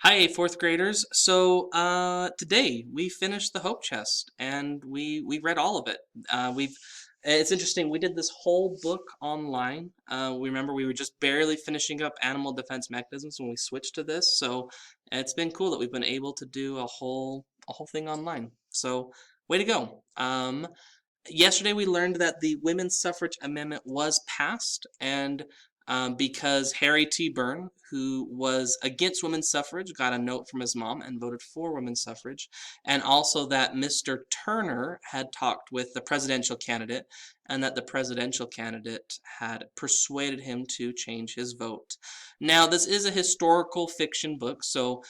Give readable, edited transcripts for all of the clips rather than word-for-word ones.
Hi, fourth graders. Today we finished the Hope Chest, and we read all of it. We've It's interesting. We did this whole book online. We remember we were just barely finishing up Animal Defense Mechanisms when we switched to this. So it's been cool that we've been able to do a whole thing online. So way to go. Yesterday we learned that the women's suffrage amendment was passed, and because Harry T. Byrne, who was against women's suffrage, got a note from his mom and voted for women's suffrage, and also that Mr. Turner had talked with the presidential candidate, and that the presidential candidate had persuaded him to change his vote. Now, this is a historical fiction book, so,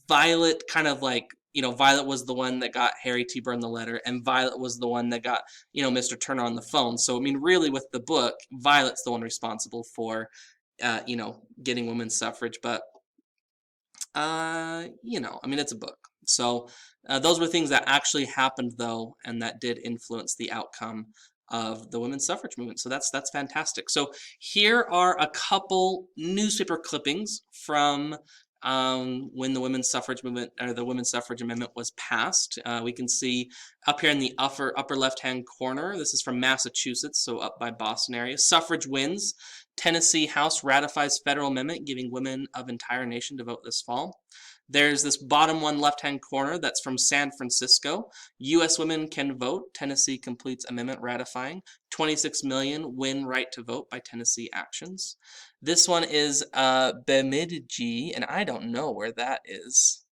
Violet kind of like Violet was the one that got Harry T. Byrne the letter, and Violet was the one that got, Mr. Turner on the phone. So, I mean, really, with the book, Violet's the one responsible for, getting women's suffrage. But, I mean, it's a book. So, those were things that actually happened, though, and that did influence the outcome of the women's suffrage movement. So that's fantastic. So here are a couple newspaper clippings from when the women's suffrage movement or the women's suffrage amendment was passed. We can see up here in the upper left-hand corner. This is from Massachusetts, so up by Boston area. Suffrage wins. Tennessee House ratifies federal amendment giving women of entire nation to vote this fall. There's this bottom one left-hand corner that's from San Francisco. U.S. women can vote. Tennessee completes amendment ratifying. 26 million win right to vote by Tennessee actions. This one is Bemidji, and I don't know where that is.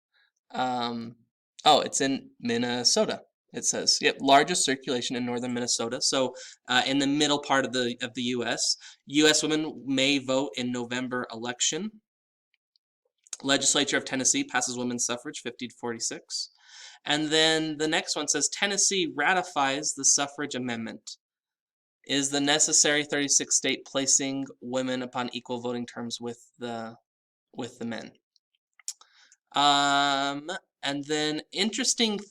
Oh, it's in Minnesota. It says, yep, largest circulation in northern Minnesota. So in the middle part of the U.S., U.S. women may vote in November election. Legislature of Tennessee passes women's suffrage 50 to 46. And then the next one says Tennessee ratifies the suffrage amendment. Is the necessary 36th state placing women upon equal voting terms with the men? And then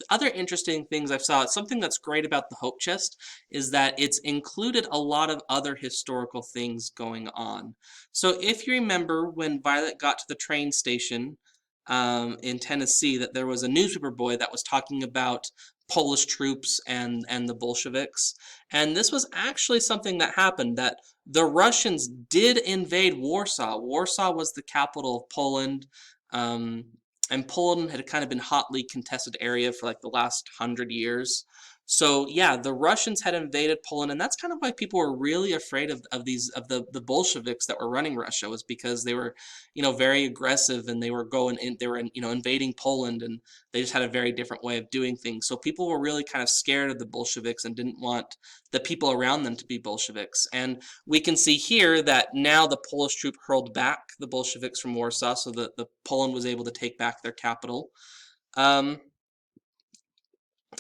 other interesting things I've saw. Something that's great about the Hope Chest is that it's included a lot of other historical things going on. So if you remember when Violet got to the train station in Tennessee, that there was a newspaper boy that was talking about Polish troops and the Bolsheviks. And this was actually something that happened, that the Russians did invade Warsaw. Warsaw was the capital of Poland. And Poland had kind of been hotly contested area for like the last 100 years. So yeah, the Russians had invaded Poland, and that's kind of why people were really afraid of the Bolsheviks that were running Russia, was because they were, very aggressive, and they were invading Poland, and they just had a very different way of doing things. So people were really kind of scared of the Bolsheviks and didn't want the people around them to be Bolsheviks. And we can see here that now the Polish troop hurled back the Bolsheviks from Warsaw, so that the Poland was able to take back their capital.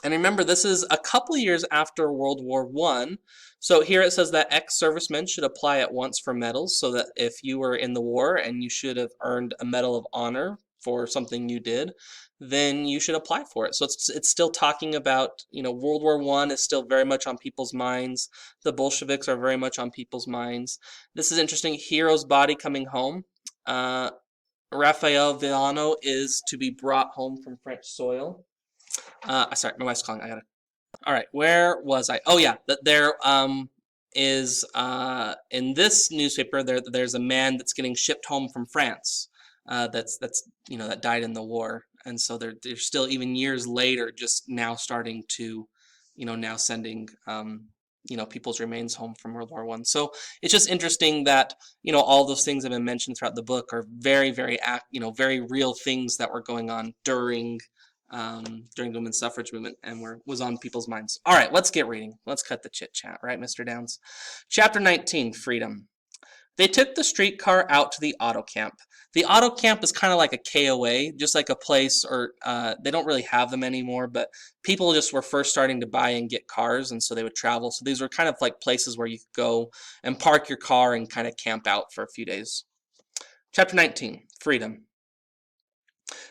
And remember, this is a couple years after World War I. So here it says that ex-servicemen should apply at once for medals, so that if you were in the war and you should have earned a Medal of Honor for something you did, then you should apply for it. So it's still talking about, World War I is still very much on people's minds. The Bolsheviks are very much on people's minds. This is interesting. Hero's body coming home. Raphael Villano is to be brought home from French soil. Sorry, my wife's calling. All right, where was I? Oh yeah, there is in this newspaper there's a man that's getting shipped home from France. That died in the war, and so they're still, even years later, just now starting to, now sending people's remains home from World War I. So it's just interesting that all those things that have been mentioned throughout the book are very, very very real things that were going on during the women's suffrage movement, and was on people's minds. All right, let's get reading. Let's cut the chit chat, right, Mr. Downs? Chapter 19, Freedom. They took the streetcar out to the auto camp. The auto camp is kind of like a KOA, just like a place, or they don't really have them anymore, but people just were first starting to buy and get cars, and so they would travel. So these were kind of like places where you could go and park your car and kind of camp out for a few days. Chapter 19, Freedom.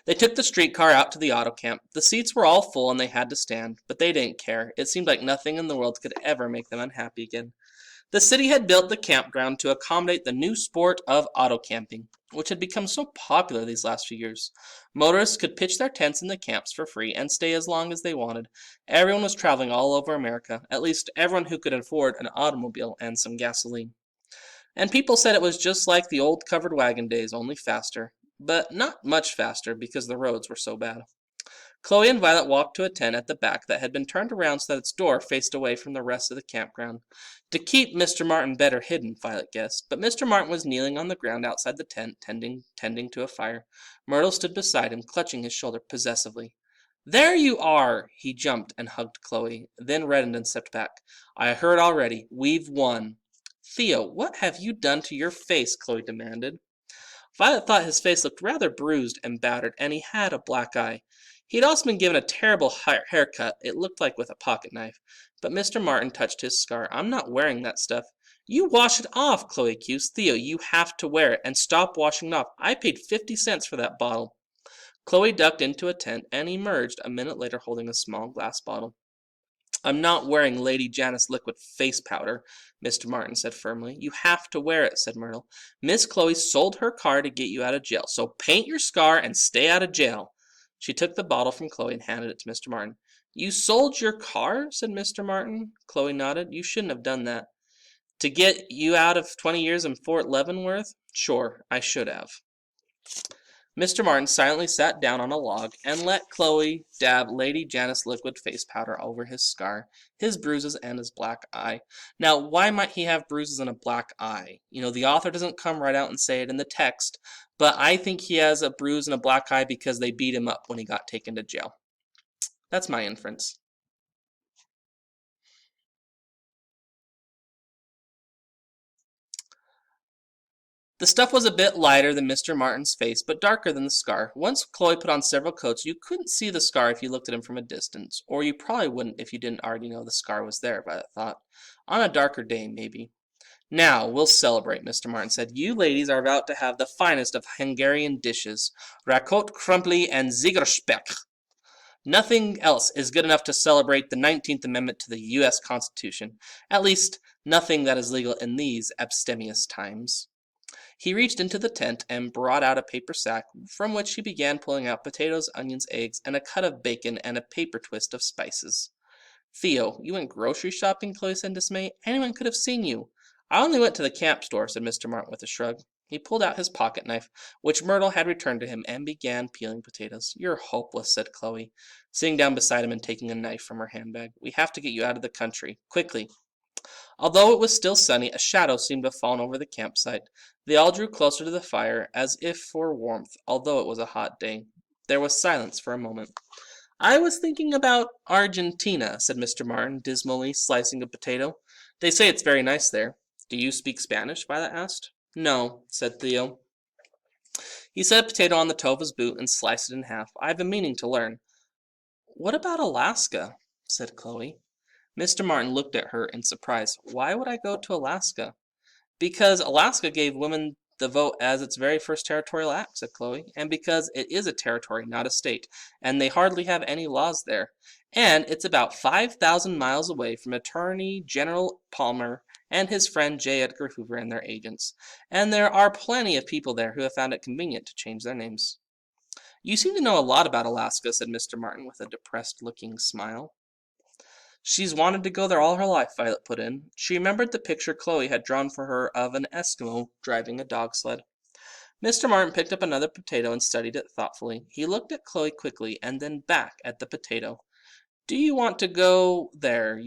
They took the streetcar out to the auto camp. The seats were all full and they had to stand, but they didn't care. It seemed like nothing in the world could ever make them unhappy again. The city had built the campground to accommodate the new sport of auto camping, which had become so popular these last few years. Motorists could pitch their tents in the camps for free and stay as long as they wanted. Everyone was traveling all over America, at least everyone who could afford an automobile and some gasoline. And people said it was just like the old covered wagon days, only faster. But not much faster because the roads were so bad. Chloe and Violet walked to a tent at the back that had been turned around so that its door faced away from the rest of the campground. To keep Mr. Martin better hidden, Violet guessed, but Mr. Martin was kneeling on the ground outside the tent, tending to a fire. Myrtle stood beside him, clutching his shoulder possessively. There you are! He jumped and hugged Chloe, then reddened and stepped back. I heard already. We've won. Theo, what have you done to your face? Chloe demanded. Violet thought his face looked rather bruised and battered, and he had a black eye. He had also been given a terrible haircut, it looked like with a pocket knife. But Mr. Martin touched his scar. I'm not wearing that stuff. You wash it off, Chloe accused. Theo, you have to wear it, and stop washing it off. I paid 50 cents for that bottle. Chloe ducked into a tent and emerged a minute later holding a small glass bottle. I'm not wearing Lady Janice liquid face powder, Mr. Martin said firmly. You have to wear it, said Myrtle. Miss Chloe sold her car to get you out of jail, so paint your scar and stay out of jail. She took the bottle from Chloe and handed it to Mr. Martin. You sold your car? Said Mr. Martin. Chloe nodded. You shouldn't have done that. To get you out of 20 years in Fort Leavenworth? Sure, I should have. Mr. Martin silently sat down on a log and let Chloe dab Lady Janice liquid face powder over his scar, his bruises, and his black eye. Now, why might he have bruises and a black eye? The author doesn't come right out and say it in the text, but I think he has a bruise and a black eye because they beat him up when he got taken to jail. That's my inference. The stuff was a bit lighter than Mr. Martin's face, but darker than the scar. Once Chloe put on several coats, you couldn't see the scar if you looked at him from a distance, or you probably wouldn't if you didn't already know the scar was there, Violet thought. On a darker day, maybe. Now, we'll celebrate, Mr. Martin said. You ladies are about to have the finest of Hungarian dishes, raclette, crumpli, and Ziegerspeck. Nothing else is good enough to celebrate the 19th Amendment to the U.S. Constitution. At least, nothing that is legal in these abstemious times. He reached into the tent and brought out a paper sack, from which he began pulling out potatoes, onions, eggs, and a cut of bacon and a paper twist of spices. Theo, you went grocery shopping? Chloe said in dismay. Anyone could have seen you. I only went to the camp store, said Mr. Martin with a shrug. He pulled out his pocket knife, which Myrtle had returned to him, and began peeling potatoes. You're hopeless, said Chloe, sitting down beside him and taking a knife from her handbag. We have to get you out of the country. Quickly. Although it was still sunny, a shadow seemed to have fallen over the campsite. They all drew closer to the fire, as if for warmth, although it was a hot day. There was silence for a moment. I was thinking about Argentina, said Mr. Martin, dismally slicing a potato. They say it's very nice there. Do you speak Spanish? Violet asked. No, said Theo. He set a potato on the toe of his boot and sliced it in half. I've been meaning to learn. What about Alaska? Said Chloe. Mr. Martin looked at her in surprise. Why would I go to Alaska? Because Alaska gave women the vote as its very first territorial act, said Chloe, and because it is a territory, not a state, and they hardly have any laws there. And it's about 5,000 miles away from Attorney General Palmer and his friend J. Edgar Hoover and their agents. And there are plenty of people there who have found it convenient to change their names. You seem to know a lot about Alaska, said Mr. Martin with a depressed-looking smile. She's wanted to go there all her life, Violet put in. She remembered the picture Chloe had drawn for her of an Eskimo driving a dog sled. Mr. Martin picked up another potato and studied it thoughtfully. He looked at Chloe quickly and then back at the potato. Do you want to go there? Do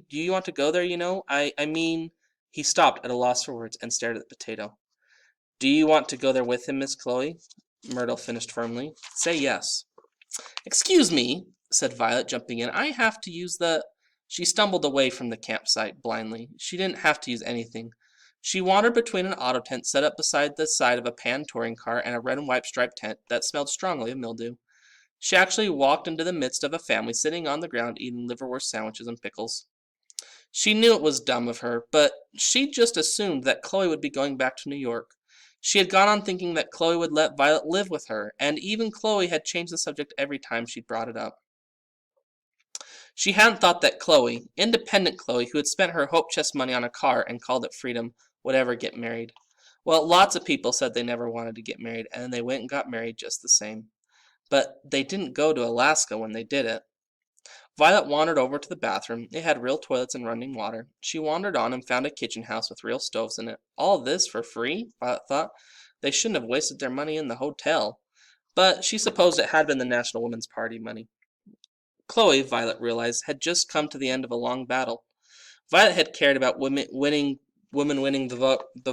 you want to go there, I mean... He stopped at a loss for words and stared at the potato. Do you want to go there with him, Miss Chloe? Myrtle finished firmly. Say yes. Excuse me, said Violet, jumping in. I have to use the... She stumbled away from the campsite blindly. She didn't have to use anything. She wandered between an auto tent set up beside the side of a pan touring car and a red and white striped tent that smelled strongly of mildew. She actually walked into the midst of a family sitting on the ground eating liverwurst sandwiches and pickles. She knew it was dumb of her, but she just assumed that Chloe would be going back to New York. She had gone on thinking that Chloe would let Violet live with her, and even Chloe had changed the subject every time she brought it up. She hadn't thought that Chloe, independent Chloe, who had spent her hope chest money on a car and called it freedom, would ever get married. Well, lots of people said they never wanted to get married, and they went and got married just the same. But they didn't go to Alaska when they did it. Violet wandered over to the bathroom. It had real toilets and running water. She wandered on and found a kitchen house with real stoves in it. All this for free? Violet thought. They shouldn't have wasted their money in the hotel. But she supposed it had been the National Women's Party money. Chloe, Violet realized, had just come to the end of a long battle. Violet had cared about women winning the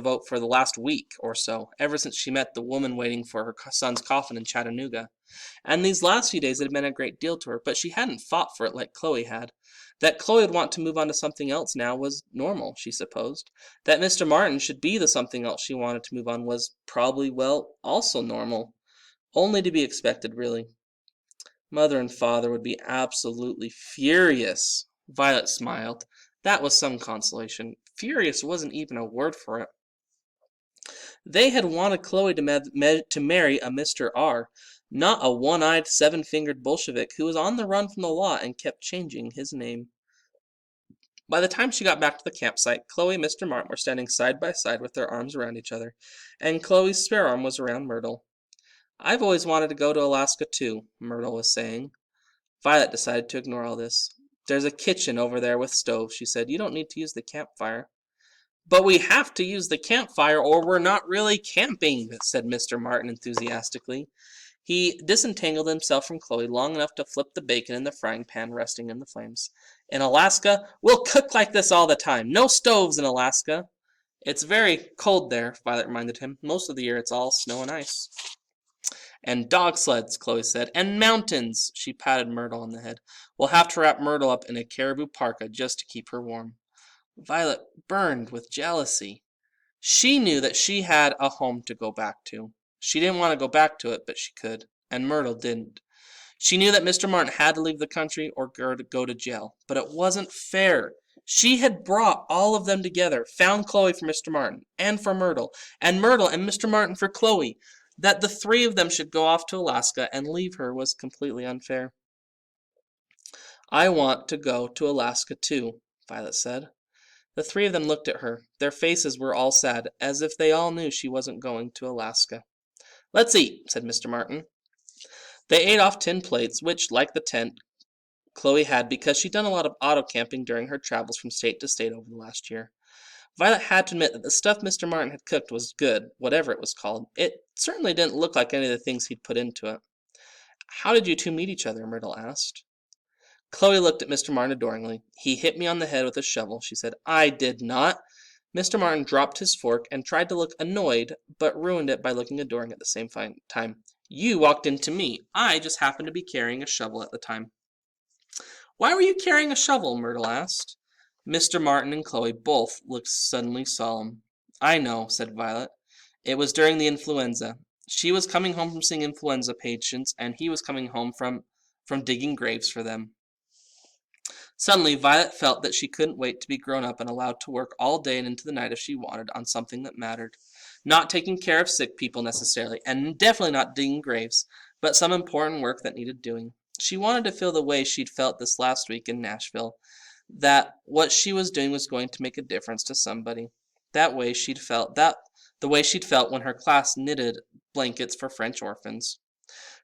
vote for the last week or so, ever since she met the woman waiting for her son's coffin in Chattanooga. And these last few days had meant a great deal to her, but she hadn't fought for it like Chloe had. That Chloe would want to move on to something else now was normal, she supposed. That Mr. Martin should be the something else she wanted to move on was probably, well, also normal. Only to be expected, really. Mother and father would be absolutely furious. Violet smiled. That was some consolation. Furious wasn't even a word for it. They had wanted Chloe to marry a Mr. R, not a one-eyed, seven-fingered Bolshevik who was on the run from the law and kept changing his name. By the time she got back to the campsite, Chloe and Mr. Martin were standing side by side with their arms around each other, and Chloe's spare arm was around Myrtle. I've always wanted to go to Alaska too, Myrtle was saying. Violet decided to ignore all this. There's a kitchen over there with stoves, she said. You don't need to use the campfire. But we have to use the campfire or we're not really camping, said Mr. Martin enthusiastically. He disentangled himself from Chloe long enough to flip the bacon in the frying pan resting in the flames. In Alaska, we'll cook like this all the time. No stoves in Alaska. It's very cold there, Violet reminded him. Most of the year it's all snow and ice. And dog sleds, Chloe said, and mountains. She patted Myrtle on the head. We'll have to wrap Myrtle up in a caribou parka just to keep her warm. Violet burned with jealousy. She knew that she had a home to go back to. She didn't want to go back to it, but she could, and Myrtle didn't. She knew that Mr. Martin had to leave the country or go to jail, but it wasn't fair. She had brought all of them together, found Chloe for Mr. Martin, and for Myrtle and Mr. Martin for Chloe. That the three of them should go off to Alaska and leave her was completely unfair. I want to go to Alaska too, Violet said. The three of them looked at her. Their faces were all sad, as if they all knew she wasn't going to Alaska. Let's eat, said Mr. Martin. They ate off tin plates, which, like the tent, Chloe had because she'd done a lot of auto camping during her travels from state to state over the last year. Violet had to admit that the stuff Mr. Martin had cooked was good, whatever it was called. It certainly didn't look like any of the things he'd put into it. How did you two meet each other? Myrtle asked. Chloe looked at Mr. Martin adoringly. He hit me on the head with a shovel, she said. I did not. Mr. Martin dropped his fork and tried to look annoyed, but ruined it by looking adoring at the same time. You walked into me. I just happened to be carrying a shovel at the time. Why were you carrying a shovel? Myrtle asked. Mr. Martin and Chloe both looked suddenly solemn. I know, said Violet. It was during the influenza. She was coming home from seeing influenza patients, and he was coming home from digging graves for them. Suddenly, Violet felt that she couldn't wait to be grown up and allowed to work all day and into the night if she wanted on something that mattered. Not taking care of sick people necessarily, and definitely not digging graves, but some important work that needed doing. She wanted to feel the way she'd felt this last week in Nashville, that what she was doing was going to make a difference to somebody. The way she'd felt when her class knitted blankets for French orphans.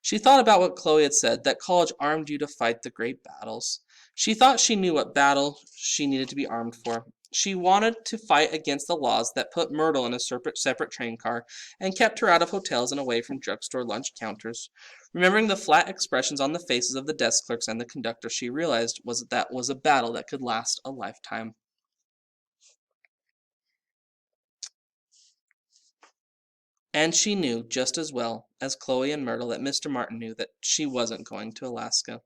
She thought about what Chloe had said, that college armed you to fight the great battles. She thought she knew what battle she needed to be armed for. She wanted to fight against the laws that put Myrtle in a separate train car and kept her out of hotels and away from drugstore lunch counters. Remembering the flat expressions on the faces of the desk clerks and the conductor, she realized that was a battle that could last a lifetime. And she knew just as well as Chloe and Myrtle that Mr. Martin knew that she wasn't going to Alaska.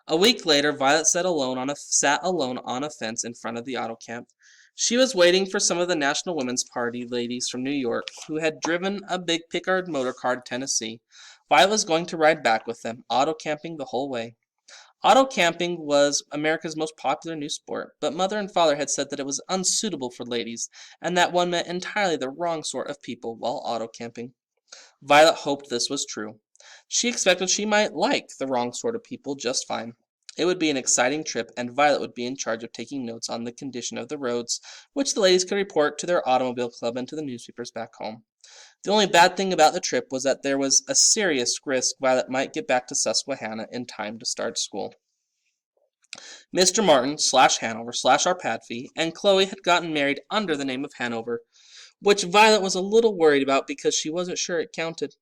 A week later, Violet sat alone on a fence in front of the auto camp. She was waiting for some of the National Women's Party ladies from New York who had driven a big Pickard motor car to Tennessee. Violet was going to ride back with them, auto camping the whole way. Auto camping was America's most popular new sport, but Mother and Father had said that it was unsuitable for ladies, and that one met entirely the wrong sort of people while auto camping. Violet hoped this was true. She expected she might like the wrong sort of people just fine. It would be an exciting trip, and Violet would be in charge of taking notes on the condition of the roads, which the ladies could report to their automobile club and to the newspapers back home. The only bad thing about the trip was that there was a serious risk Violet might get back to Susquehanna in time to start school. Mr. Martin / Hanover / Arpadfi and Chloe had gotten married under the name of Hanover, which Violet was a little worried about because she wasn't sure it counted.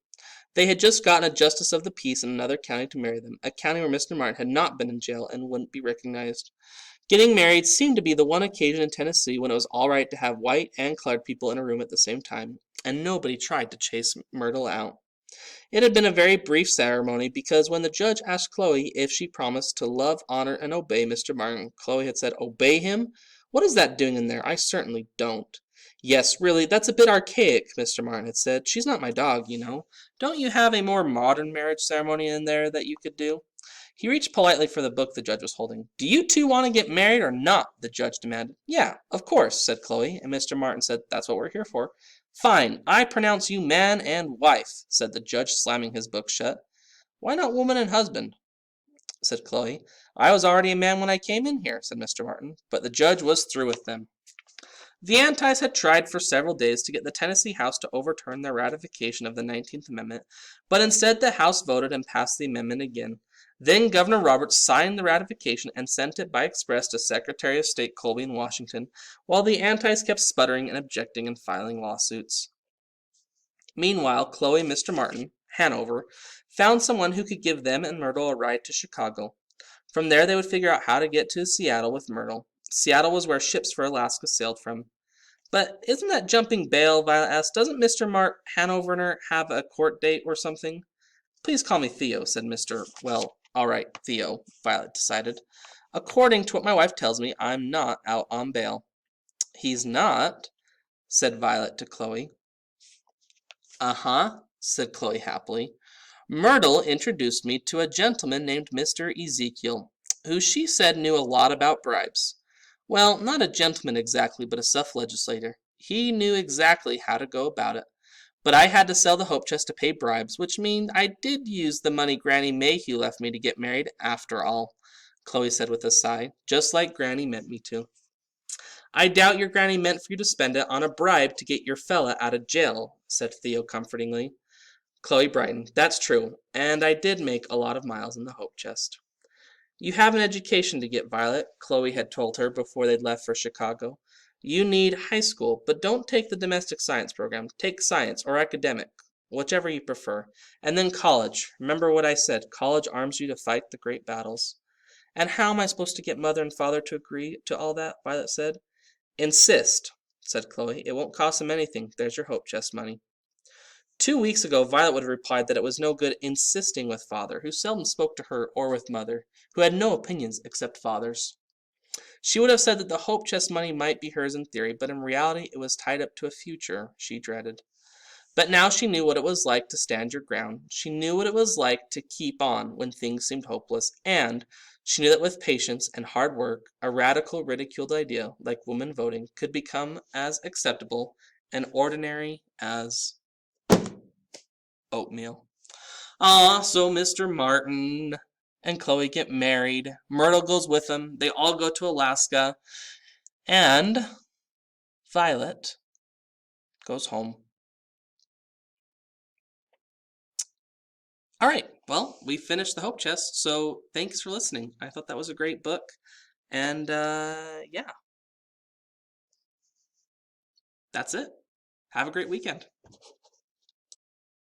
They had just gotten a justice of the peace in another county to marry them, a county where Mr. Martin had not been in jail and wouldn't be recognized. Getting married seemed to be the one occasion in Tennessee when it was all right to have white and colored people in a room at the same time, and nobody tried to chase Myrtle out. It had been a very brief ceremony because when the judge asked Chloe if she promised to love, honor, and obey Mr. Martin, Chloe had said, "Obey him? What is that doing in there? I certainly don't." "Yes, really, that's a bit archaic," Mr. Martin had said. "She's not my dog, you know. Don't you have a more modern marriage ceremony in there that you could do?" He reached politely for the book the judge was holding. "Do you two want to get married or not?" the judge demanded. "Yeah, of course," said Chloe, and Mr. Martin said, "That's what we're here for." "Fine, I pronounce you man and wife," said the judge, slamming his book shut. "Why not woman and husband?" said Chloe. "I was already a man when I came in here," said Mr. Martin, but the judge was through with them. The Antis had tried for several days to get the Tennessee House to overturn their ratification of the 19th Amendment, but instead the House voted and passed the amendment again. Then Governor Roberts signed the ratification and sent it by express to Secretary of State Colby in Washington, while the Antis kept sputtering and objecting and filing lawsuits. Meanwhile, Chloe and Mr. Martin, Hanover, found someone who could give them and Myrtle a ride to Chicago. From there they would figure out how to get to Seattle with Myrtle. Seattle was where ships for Alaska sailed from. "But isn't that jumping bail?" Violet asked. "Doesn't Mr. Hanover have a court date or something?" "Please call me Theo," said Mr. Well, all right, Theo, Violet decided. "According to what my wife tells me, I'm not out on bail." "He's not?" said Violet to Chloe. "Uh-huh," said Chloe happily. "Myrtle introduced me to a gentleman named Mr. Ezekiel, who she said knew a lot about bribes. Well, not a gentleman exactly, but a self-legislator. He knew exactly how to go about it. But I had to sell the Hope Chest to pay bribes, which means I did use the money Granny Mayhew left me to get married, after all," Chloe said with a sigh, "just like Granny meant me to." "I doubt your Granny meant for you to spend it on a bribe to get your fella out of jail," said Theo comfortingly. Chloe brightened. "That's true, and I did make a lot of miles in the Hope Chest." "You have an education to get, Violet," Chloe had told her before they'd left for Chicago. "You need high school, but don't take the domestic science program. Take science or academic, whichever you prefer. And then college. Remember what I said, college arms you to fight the great battles." "And how am I supposed to get mother and father to agree to all that?" Violet said. "Insist," said Chloe. "It won't cost them anything. There's your Hope Chest money." 2 weeks ago, Violet would have replied that it was no good insisting with father, who seldom spoke to her, or with mother, who had no opinions except father's. She would have said that the Hope Chest money might be hers in theory, but in reality it was tied up to a future she dreaded. But now she knew what it was like to stand your ground. She knew what it was like to keep on when things seemed hopeless, and she knew that with patience and hard work, a radical, ridiculed idea like woman voting could become as acceptable and ordinary as oatmeal. So Mr. Martin and Chloe get married. Myrtle goes with them. They all go to Alaska. And Violet goes home. All right, well, we finished the Hope Chest, so thanks for listening. I thought that was a great book. And yeah, that's it. Have a great weekend.